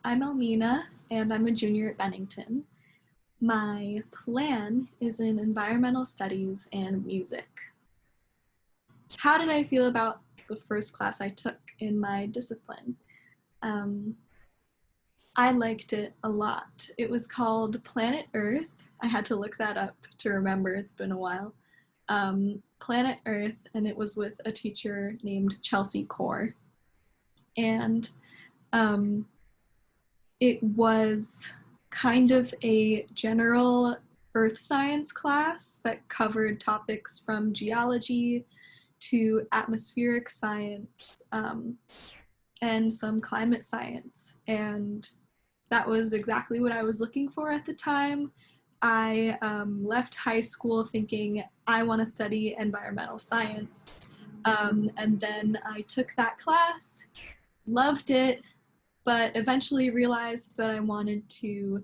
I'm Elmina, and I'm a junior at Bennington. My plan is in environmental studies and music. How did I feel about the first class I took in my discipline? Um, I liked it a lot. It was called Planet Earth. I had to look that up to remember, it's been a while. Planet Earth, and it was with a teacher named Chelsea Core. And it was kind of a general earth science class that covered topics from geology to atmospheric science and some climate science. And that was exactly what I was looking for at the time. I left high school thinking I want to study environmental science. And then I took that class, loved it, but eventually realized that I wanted to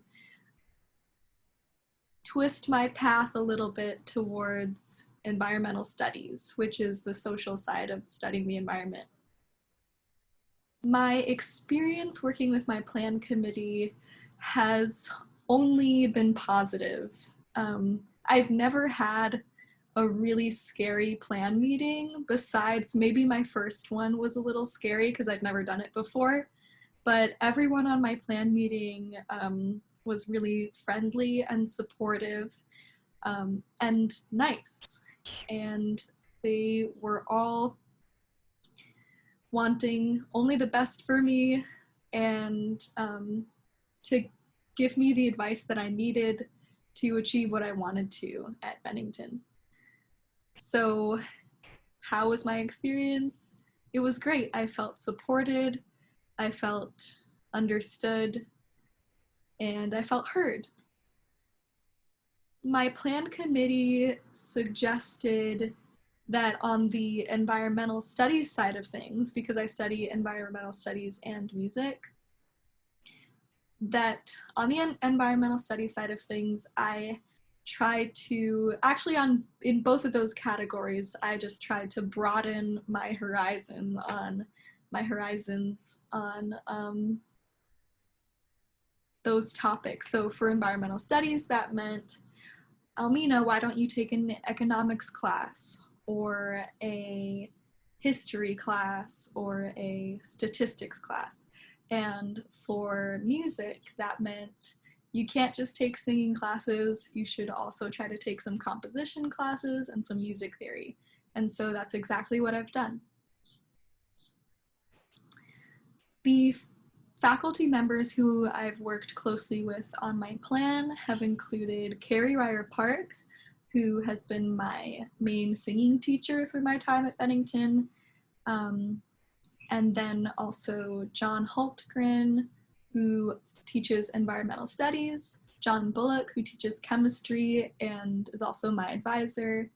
twist my path a little bit towards environmental studies, which is the social side of studying the environment. My experience working with my plan committee has only been positive. I've never had a really scary plan meeting, besides maybe my first one was a little scary because I'd never done it before. But everyone on my plan meeting was really friendly and supportive and nice. And they were all wanting only the best for me and to give me the advice that I needed to achieve what I wanted to at Bennington. So how was my experience? It was great. I felt supported. I felt understood, and I felt heard. My plan committee suggested that on the environmental studies side of things, because I study environmental studies and music, that on the environmental studies side of things, I tried to, actually in both of those categories, I just tried to broaden my horizons on those topics. So for environmental studies, that meant, Elmina, why don't you take an economics class or a history class or a statistics class? And for music, that meant you can't just take singing classes, you should also try to take some composition classes and some music theory. And so that's exactly what I've done. The faculty members who I've worked closely with on my plan have included Carrie Ryer Park, who has been my main singing teacher through my time at Bennington, and then also John Hultgren, who teaches environmental studies, John Bullock, who teaches chemistry and is also my advisor,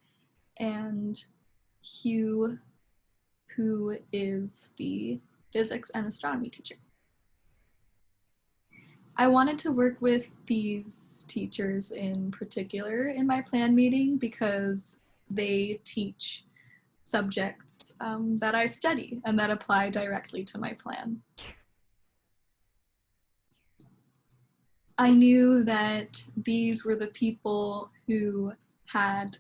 and Hugh, who is the physics and astronomy teacher. I wanted to work with these teachers in particular in my plan meeting because they teach subjects that I study and that apply directly to my plan. I knew that these were the people who had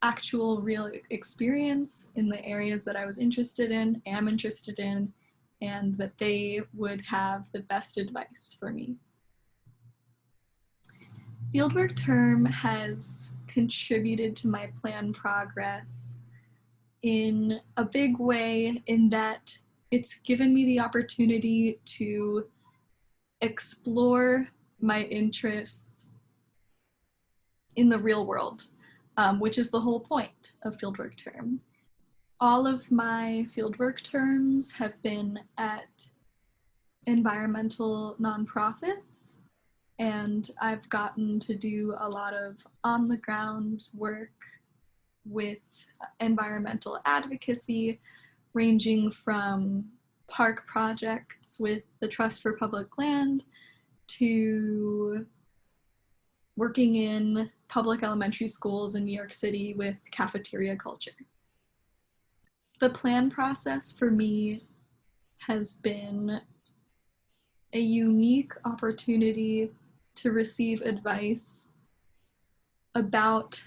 actual real experience in the areas that I was interested in, am interested in, and that they would have the best advice for me. Fieldwork term has contributed to my plan progress in a big way, in that it's given me the opportunity to explore my interests in the real world, which is the whole point of fieldwork term. All of my fieldwork terms have been at environmental nonprofits, and I've gotten to do a lot of on-the-ground work with environmental advocacy, ranging from park projects with the Trust for Public Land to working in public elementary schools in New York City with cafeteria culture. The plan process for me has been a unique opportunity to receive advice about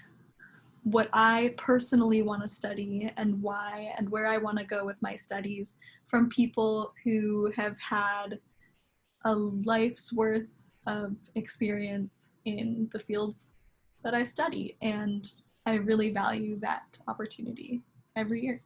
what I personally want to study and why and where I want to go with my studies from people who have had a life's worth of experience in the fields that I study. And I really value that opportunity every year.